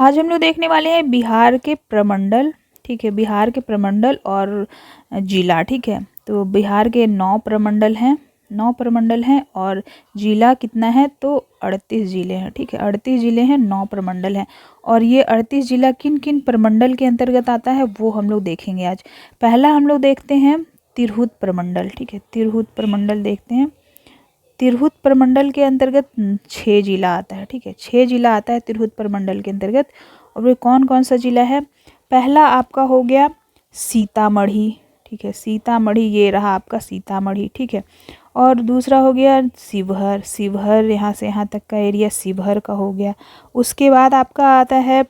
आज हम लोग देखने वाले हैं बिहार के प्रमंडल। ठीक है, बिहार के प्रमंडल और जिला। ठीक है, तो बिहार के 9 प्रमंडल हैं और जिला कितना है तो 38 जिले हैं। ठीक है, 38 जिले हैं, 9 प्रमंडल हैं। और ये 38 जिला किन किन प्रमंडल के अंतर्गत आता है वो हम लोग देखेंगे आज। पहला हम लोग देखते हैं तिरहुत प्रमंडल। ठीक है, तिरहुत प्रमंडल देखते हैं। तिरहुत प्रमंडल के अंतर्गत 6 जिला आता है। ठीक है, 6 जिला आता है तिरहुत प्रमंडल के अंतर्गत। और वे कौन कौन सा जिला है? पहला आपका हो गया सीतामढ़ी। ठीक है, सीतामढ़ी ये रहा आपका सीतामढ़ी। ठीक है, और दूसरा हो गया शिवहर। शिवहर यहाँ से यहाँ तक का एरिया शिवहर का हो गया। उसके बाद आपका आता है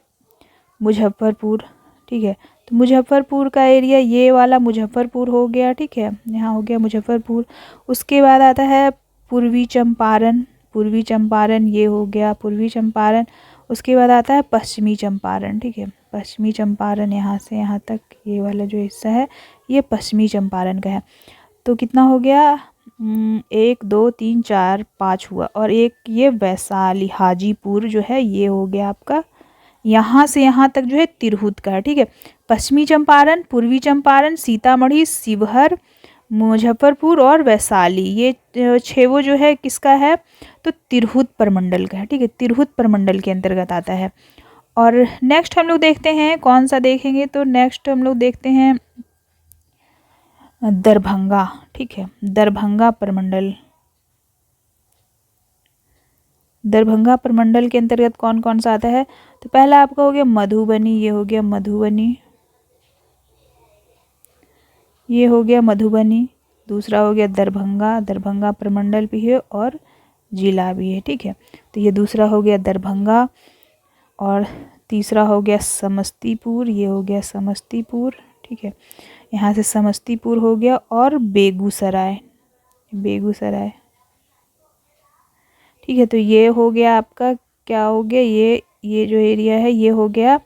मुजफ्फरपुर। ठीक है, तो मुजफ्फरपुर का एरिया ये वाला मुजफ्फरपुर हो गया। ठीक है, यहाँ हो गया मुजफ्फरपुर। उसके बाद आता है पूर्वी चंपारण। पूर्वी चंपारण ये हो गया पूर्वी चंपारण। उसके बाद आता है पश्चिमी चंपारण। ठीक है, पश्चिमी चंपारण यहाँ से यहाँ तक ये वाला जो हिस्सा है ये पश्चिमी चंपारण का है। तो कितना हो गया? 1 2 3 4 5 हुआ। और एक ये वैशाली हाजीपुर जो है ये हो गया आपका, यहाँ से यहाँ तक जो है तिरहुत का है। ठीक है, पश्चिमी चंपारण, पूर्वी चंपारण, सीतामढ़ी, शिवहर, मुजफ्फरपुर और वैशाली, ये 6 वो जो है किसका है तो तिरहुत प्रमंडल का है। ठीक है, तिरहुत प्रमंडल के अंतर्गत आता है। और नेक्स्ट हम लोग देखते हैं कौन सा देखेंगे तो नेक्स्ट हम लोग देखते हैं दरभंगा। ठीक है, दरभंगा प्रमंडल। दरभंगा प्रमंडल के अंतर्गत कौन कौन सा आता है? तो पहला आपका हो गया मधुबनी। ये हो गया मधुबनी, ये हो गया मधुबनी। दूसरा हो गया दरभंगा। दरभंगा प्रमंडल भी है और जिला भी है। ठीक है, तो ये दूसरा हो गया दरभंगा। और तीसरा हो गया समस्तीपुर। ये हो गया समस्तीपुर। ठीक है, यहाँ से समस्तीपुर हो गया। और बेगूसराय, बेगूसराय। ठीक है, तो ये हो गया आपका, क्या हो गया, ये जो एरिया है ये हो गया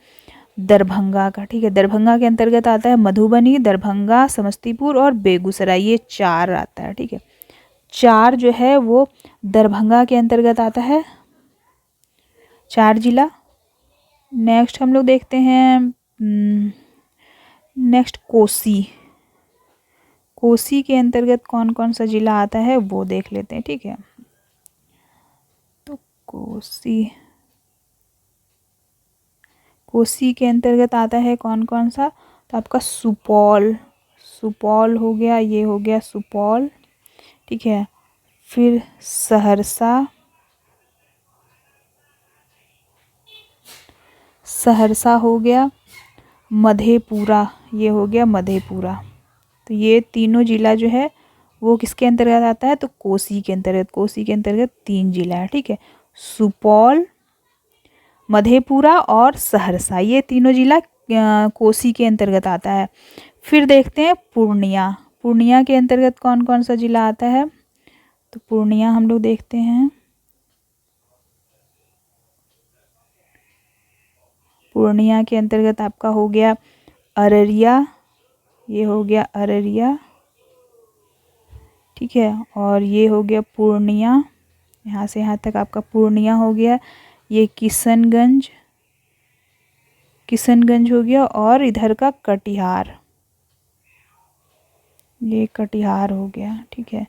दरभंगा का। ठीक है, दरभंगा के अंतर्गत आता है मधुबनी, दरभंगा, समस्तीपुर और बेगूसराय, ये 4 आता है। ठीक है, 4 जो है वो दरभंगा के अंतर्गत आता है, 4 जिला। नेक्स्ट हम लोग देखते हैं नेक्स्ट कोसी। कोसी के अंतर्गत कौन कौन सा जिला आता है वो देख लेते हैं। ठीक है, तो कोसी, कोसी के अंतर्गत आता है कौन कौन सा? तो आपका सुपौल, सुपौल हो गया, ये हो गया सुपौल। ठीक है, फिर सहरसा, सहरसा हो गया। मधेपुरा, ये हो गया मधेपुरा। तो ये तीनों जिला जो है वो किसके अंतर्गत आता है तो कोसी के अंतर्गत। कोसी के अंतर्गत 3 जिला है। ठीक है, सुपौल, मधेपुरा और सहरसा, ये तीनों जिला कोसी के अंतर्गत आता है। फिर देखते हैं पूर्णिया। पूर्णिया के अंतर्गत कौन कौन सा जिला आता है? तो पूर्णिया हम लोग देखते हैं। पूर्णिया के अंतर्गत आपका हो गया अररिया, ये हो गया अररिया। ठीक है, और ये हो गया पूर्णिया, यहाँ से यहाँ तक आपका पूर्णिया हो गया। ये किशनगंज, किशनगंज हो गया। और इधर का कटिहार, ये कटिहार हो गया। ठीक है,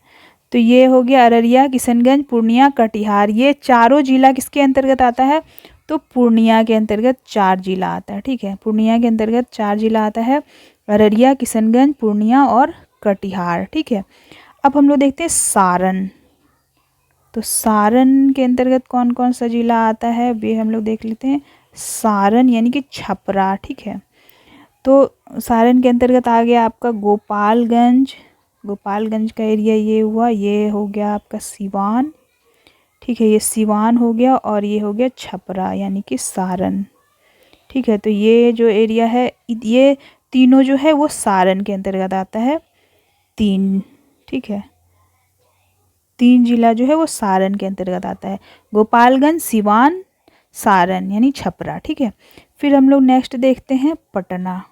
तो ये हो गया अररिया, किशनगंज, पूर्णिया, कटिहार, ये चारों जिला किसके अंतर्गत आता है तो पूर्णिया के अंतर्गत 4 जिला आता है। ठीक है, पूर्णिया के अंतर्गत 4 जिला आता है, अररिया, किशनगंज, पूर्णिया और कटिहार। ठीक है, अब हम लोग देखते हैं सारण। तो सारण के अंतर्गत कौन कौन सा जिला आता है वे हम लोग देख लेते हैं। सारण यानी कि छपरा। ठीक है, तो सारण के अंतर्गत आ गया आपका गोपालगंज। गोपालगंज का एरिया ये हुआ, ये हो गया आपका सिवान। ठीक है, ये सिवान हो गया। और ये हो गया छपरा यानी कि सारण। ठीक है, तो ये जो एरिया है ये तीनों जो है वो सारण के अंतर्गत आता है, 3। ठीक है, 3 जिला जो है वो सारण के अंतर्गत आता है, गोपालगंज, सिवान, सारण यानी छपरा। ठीक है, फिर हम लोग नेक्स्ट देखते हैं पटना।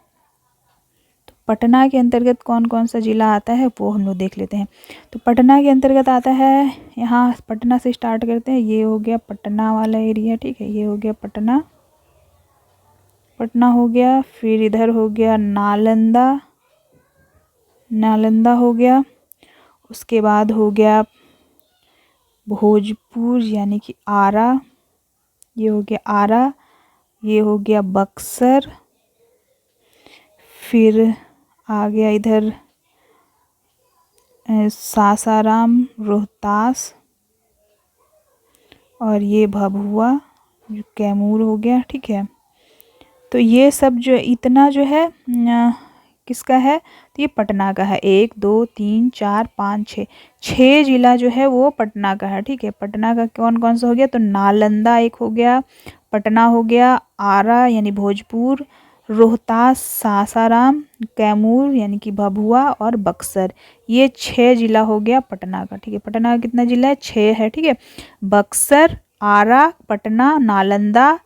तो पटना के अंतर्गत कौन कौन सा जिला आता है वो हम लोग देख लेते हैं। तो पटना के अंतर्गत आता है, यहाँ पटना से स्टार्ट करते हैं, ये हो गया पटना वाला एरिया। ठीक है, ये हो गया पटना। पटना हो गया, फिर इधर हो गया नालंदा, नालंदा हो गया, उसके बाद हो गया भोजपुर यानी कि आरा, ये हो गया आरा, ये हो गया बक्सर, फिर आ गया इधर सासाराम, रोहतास, और ये भभुआ जो कैमूर हो गया। ठीक है, तो ये सब जो इतना जो है किसका है, तो ये पटना का है। 1 2 3 4 5 6, 6 जिला जो है वो पटना का है। ठीक है, पटना का कौन कौन सा हो गया, तो नालंदा एक हो गया, पटना हो गया, आरा यानी भोजपुर, रोहतास, सासाराम, कैमूर यानी कि भभुआ और बक्सर, ये 6 जिला हो गया पटना का। ठीक है, पटना का कितना जिला है, 6 है। ठीक है, बक्सर, आरा, पटना, नालंदा,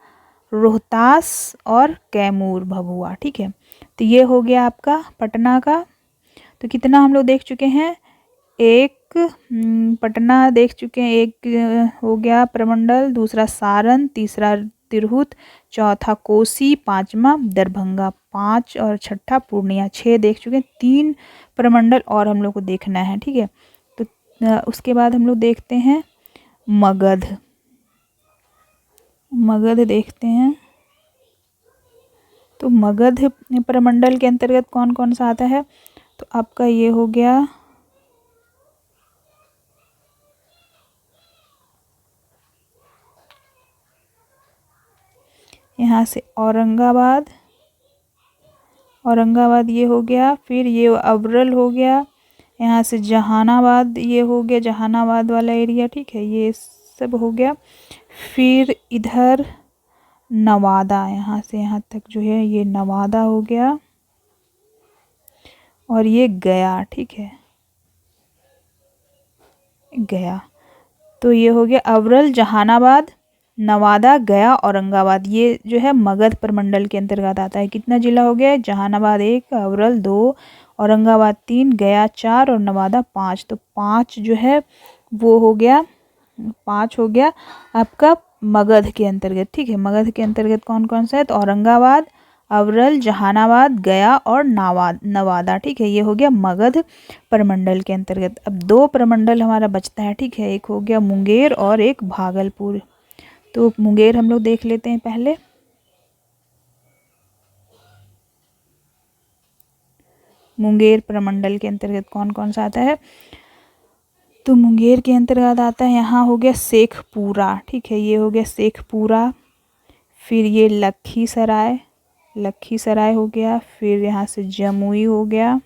रोहतास और कैमूर, भभुआ। ठीक है, तो ये हो गया आपका पटना का। तो कितना हम लोग देख चुके हैं, एक पटना देख चुके हैं, एक हो गया प्रमंडल, दूसरा सारण, तीसरा तिरहुत, चौथा कोसी, पांचवा दरभंगा, 5 और छठा पूर्णिया, 6 देख चुके हैं। 3 प्रमंडल और हम लोग को देखना है। ठीक है, तो उसके बाद हम लोग देखते हैं मगध, मगध देखते हैं। तो मगध प्रमंडल के अंतर्गत कौन कौन सा आता है, तो आपका ये हो गया यहाँ से औरंगाबाद, औरंगाबाद ये हो गया, फिर ये अवरल हो गया, यहाँ से जहानाबाद ये हो गया, जहानाबाद वाला एरिया। ठीक है, ये सब हो गया। फिर इधर नवादा, यहाँ से यहाँ तक जो है ये नवादा हो गया, और ये गया। ठीक है, गया, तो ये हो गया अवरल, जहानाबाद, नवादा, गया, औरंगाबाद, ये जो है मगध प्रमंडल के अंतर्गत आता है। कितना जिला हो गया, जहानाबाद 1, अवरल 2, औरंगाबाद 3, गया 4 और नवादा 5। तो 5 जो है वो हो गया, 5 हो गया आपका मगध के अंतर्गत। ठीक है, मगध के अंतर्गत कौन कौन सा है, तो औरंगाबाद, अवरल, जहानाबाद, गया और नवादा। ठीक है, ये हो गया मगध प्रमंडल के अंतर्गत। अब 2 प्रमंडल हमारा बचता है। ठीक है, एक हो गया मुंगेर और एक भागलपुर। तो मुंगेर हम लोग देख लेते हैं पहले। मुंगेर प्रमंडल के अंतर्गत कौन कौन सा आता है, तो मुंगेर के अंतर्गत आता है, यहाँ हो गया शेखपुरा। ठीक है, ये हो गया शेखपुरा, फिर ये लखीसराय, लखीसराय हो गया, फिर यहाँ से जमुई हो गया,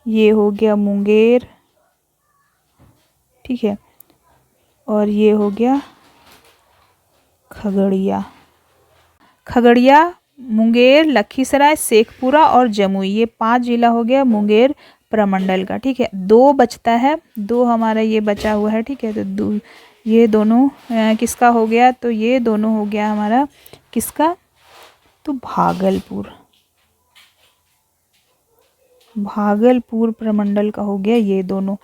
ये हो गया मुंगेर। ठीक है, और ये हो गया खगड़िया, खगड़िया, मुंगेर, लखीसराय, शेखपुरा और जमुई, ये 5 जिला हो गया मुंगेर प्रमंडल का। ठीक है, 2 बचता है, 2 हमारा ये बचा हुआ है। ठीक है, तो ये दोनों किसका हो गया, तो ये दोनों हो गया हमारा किसका, तो भागलपुर, भागलपुर प्रमंडल का हो गया ये दोनों,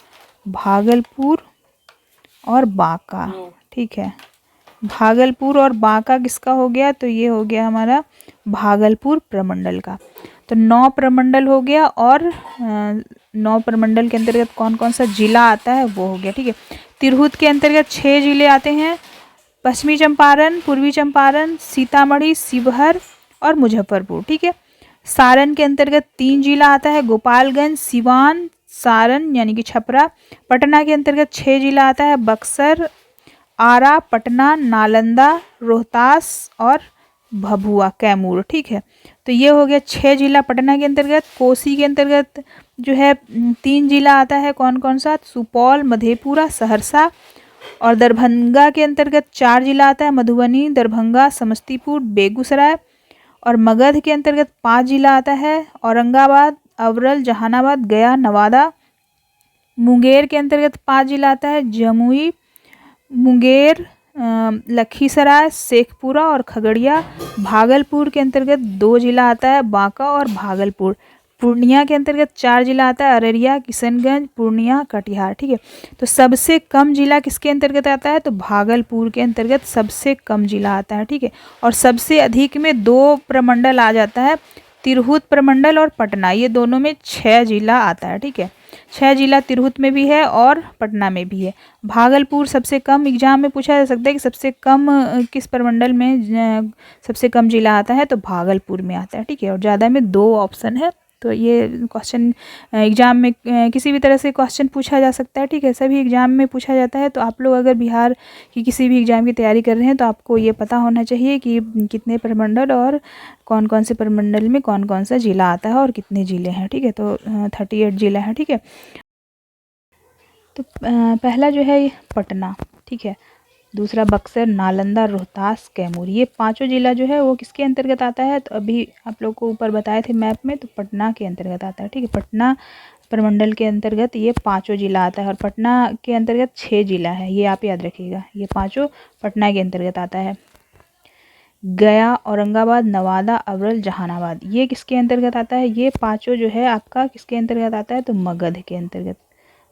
भागलपुर और बांका। ठीक है, भागलपुर और बांका किसका हो गया, तो ये हो गया हमारा भागलपुर प्रमंडल का। तो 9 प्रमंडल हो गया, और 9 प्रमंडल के अंतर्गत कौन कौन सा जिला आता है वो हो गया। ठीक है, तिरहुत के अंतर्गत 6 जिले आते हैं, पश्चिमी चंपारण, पूर्वी चंपारण, सीतामढ़ी, शिवहर और मुजफ्फरपुर। ठीक है, सारण के अंतर्गत 3 जिला आता है, गोपालगंज, सिवान, सारण यानी कि छपरा। पटना के अंतर्गत 6 जिला आता है, बक्सर, आरा, पटना, नालंदा, रोहतास और भभुआ, कैमूर। ठीक है, तो ये हो गया 6 जिला पटना के अंतर्गत। कोसी के अंतर्गत जो है 3 जिला आता है, कौन कौन सा, सुपौल, मधेपुरा, सहरसा। और दरभंगा के अंतर्गत 4 जिला आता है, मधुबनी, दरभंगा, समस्तीपुर, बेगूसराय। और मगध के अंतर्गत 5 जिला आता है, औरंगाबाद, अवरल, जहानाबाद, गया, नवादा। मुंगेर के अंतर्गत 5 जिला आता है, जमुई, मुंगेर, लखीसराय, शेखपुरा और खगड़िया। भागलपुर के अंतर्गत 2 जिला आता है, बांका और भागलपुर। पूर्णिया के अंतर्गत 4 जिला आता है, अररिया, किशनगंज, पूर्णिया, कटिहार। ठीक है, तो सबसे कम जिला किसके अंतर्गत आता है, तो भागलपुर के अंतर्गत सबसे कम जिला आता है। ठीक है, और सबसे अधिक में 2 प्रमंडल आ जाता है, तिरहुत प्रमंडल और पटना, ये दोनों में 6 जिला आता है। ठीक है, 6 जिला तिरहुत में भी है और पटना में भी है। भागलपुर सबसे कम, एग्जाम में पूछा जा सकता है कि सबसे कम किस प्रमंडल में सबसे कम जिला आता है, तो भागलपुर में आता है। ठीक है, और ज़्यादा में 2 ऑप्शन है, तो ये क्वेश्चन एग्जाम में किसी भी तरह से क्वेश्चन पूछा जा सकता है। ठीक है, सभी एग्जाम में पूछा जाता है, तो आप लोग अगर बिहार की किसी भी एग्जाम की तैयारी कर रहे हैं तो आपको ये पता होना चाहिए कि कितने प्रमंडल और कौन कौन से प्रमंडल में कौन कौन सा जिला आता है और कितने ज़िले हैं। ठीक है, तो 38 जिला हैं। ठीक है, तो पहला जो है पटना। ठीक है, दूसरा बक्सर, नालंदा, रोहतास, कैमूर, ये 5 जिला जो है वो किसके अंतर्गत आता है, तो अभी आप लोग को ऊपर बताए थे मैप में, तो पटना के अंतर्गत आता है। ठीक है, पटना प्रमंडल के अंतर्गत ये 5 जिला आता है और पटना के अंतर्गत 6 जिला है, ये आप याद रखिएगा, ये 5 पटना के अंतर्गत आता है। गया, औरंगाबाद, नवादा, अरवल, जहानाबाद, ये किसके अंतर्गत आता है, ये 5 जो है आपका किसके अंतर्गत आता है, तो मगध के अंतर्गत,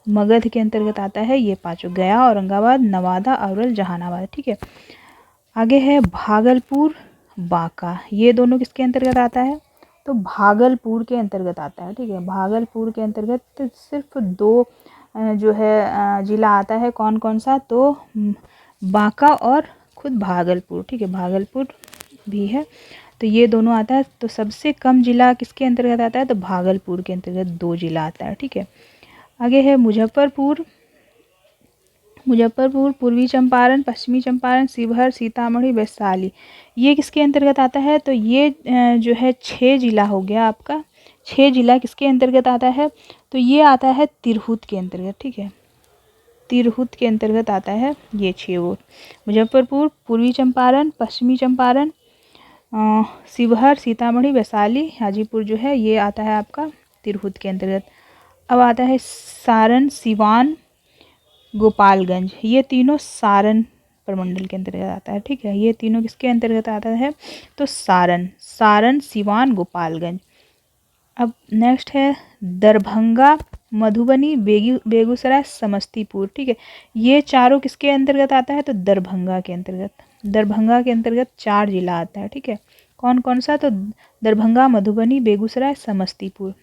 मगध के अंतर्गत आता है ये 5, गया, औरंगाबाद, नवादा, अरवल, जहानाबाद। ठीक है, आगे है भागलपुर, बांका, ये दोनों किसके अंतर्गत आता है, तो भागलपुर के अंतर्गत आता है। ठीक है, भागलपुर के अंतर्गत तो सिर्फ 2 जो है जिला आता है, कौन कौन सा, तो बांका और खुद भागलपुर। ठीक है, भागलपुर भी है, तो ये दोनों आता है। तो सबसे कम जिला किसके अंतर्गत आता है, तो भागलपुर के अंतर्गत 2 जिला आता है। ठीक है, आगे है मुजफ्फरपुर, मुजफ्फरपुर, पूर्वी चंपारण, पश्चिमी चंपारण, शिवहर, सीतामढ़ी, वैशाली, ये किसके अंतर्गत आता है, तो ये जो है 6 जिला हो गया आपका। 6 जिला किसके अंतर्गत आता है, तो ये आता है तिरहुत के अंतर्गत। ठीक है, तिरहुत के अंतर्गत आता है ये 6 वो, मुजफ्फरपुर, पूर्वी चंपारण, पश्चिमी चंपारण, शिवहर, सीतामढ़ी, वैशाली, हाजीपुर जो है ये आता है आपका तिरहुत के अंतर्गत। अब आता है सारण, सिवान, गोपालगंज, ये तीनों सारण प्रमंडल के अंतर्गत आता है। ठीक है, ये तीनों किसके अंतर्गत आता है, तो सारण, सारण, सिवान, गोपालगंज। अब नेक्स्ट है दरभंगा, मधुबनी, बेगूसराय, समस्तीपुर। ठीक है, ये चारों किसके अंतर्गत आता है, तो दरभंगा के अंतर्गत, दरभंगा के अंतर्गत 4 जिला आता है। ठीक है, कौन कौन सा, तो दरभंगा, मधुबनी, बेगूसराय, समस्तीपुर।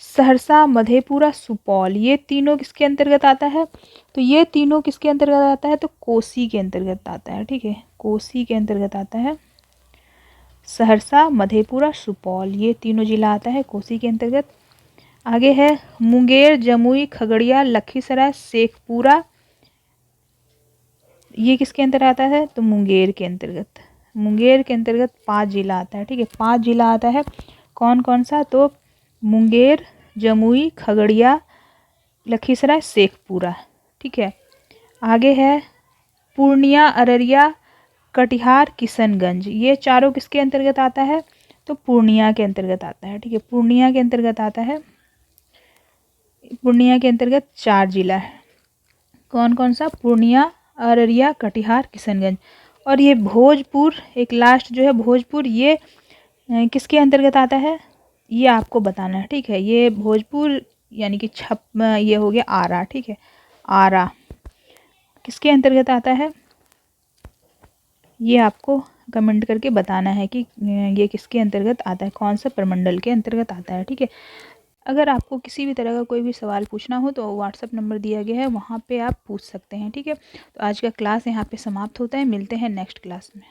सहरसा, मधेपुरा, सुपौल, ये तीनों किसके अंतर्गत आता है, तो ये तीनों किसके अंतर्गत आता है, तो कोसी के अंतर्गत आता है। ठीक है, कोसी के अंतर्गत आता है। सहरसा, मधेपुरा, सुपौल, ये तीनों जिला आता है कोसी के अंतर्गत। आगे है मुंगेर, जमुई, खगड़िया, लखीसराय, शेखपुरा, ये किसके अंतर्गत आता है, तो मुंगेर के अंतर्गत, मुंगेर के अंतर्गत 5 जिला आता है। ठीक है, 5 जिला आता है, कौन कौन सा, तो मुंगेर, जमुई, खगड़िया, लखीसराय, शेखपुरा। ठीक है, आगे है पूर्णिया, अररिया, कटिहार, किशनगंज, ये चारों किसके अंतर्गत आता है, तो पूर्णिया के अंतर्गत आता है। ठीक है, पूर्णिया के अंतर्गत आता है, पूर्णिया के अंतर्गत 4 जिला है, कौन कौन सा, पूर्णिया, अररिया, कटिहार, किशनगंज। और ये भोजपुर, एक लास्ट जो है भोजपुर, ये किसके अंतर्गत आता है, ये आपको बताना है। ठीक है, ये भोजपुर यानी कि ये हो गया आरा। ठीक है, आरा किसके अंतर्गत आता है, ये आपको कमेंट करके बताना है कि ये किसके अंतर्गत आता है, कौन सा प्रमंडल के अंतर्गत आता है। ठीक है, अगर आपको किसी भी तरह का कोई भी सवाल पूछना हो तो व्हाट्सअप नंबर दिया गया है, वहाँ पे आप पूछ सकते हैं। ठीक है, तो आज का क्लास यहाँ पे समाप्त होता है, मिलते हैं नेक्स्ट क्लास में।